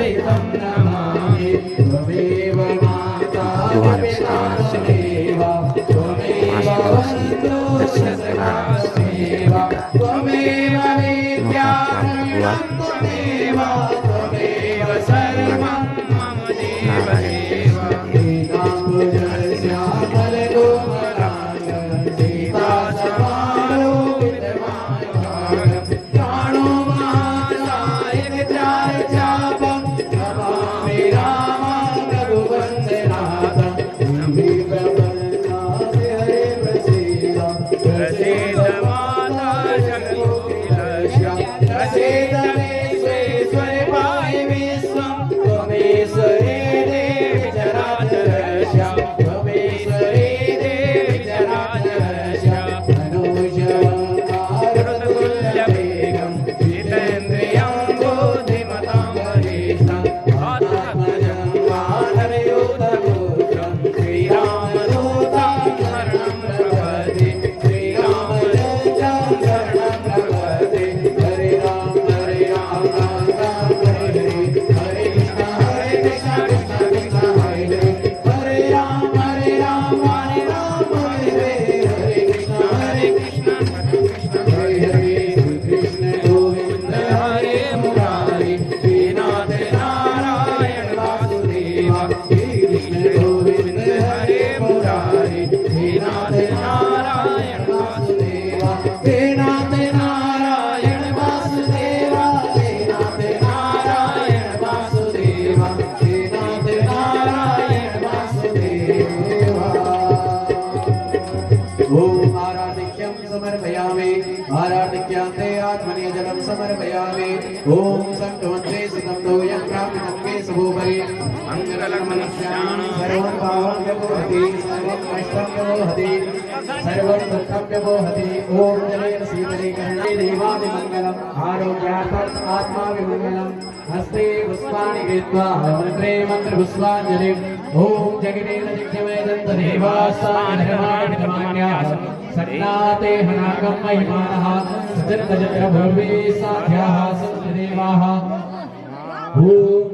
सहितं नमामि त्वमेव माता त्वमेव बन्धु सखा त्वमेव विद्या त्वमेव सर्वं मम देव आराधिक्यान्ते आत्मने जलं समर्पयामि ओम संकवन्ते सुगन्धो यं प्राप्तं मे शुभोपरि मङ्गलमनुष्याणां सर्वं पावनं व्यपोहति सर्वं नष्टं व्यपोहति सर्वं दुःखं व्यपोहति ओम जलेन शीतले कर्णे देवादिमङ्गलम् आरोग्यार्थम् आत्माविमङ्गलम् हस्ते पुष्पाणि कृत्वा मन्त्रे मन्त्रपुष्पाञ्जलिम् ओम जगदेन जिज्ञमे दन्तदेवास्तान्धर्माणिधर्माण्याः सन्नाते हनाकं महिमानः सजन्तजत्र भवे साध्याः सन्त देवाः ओम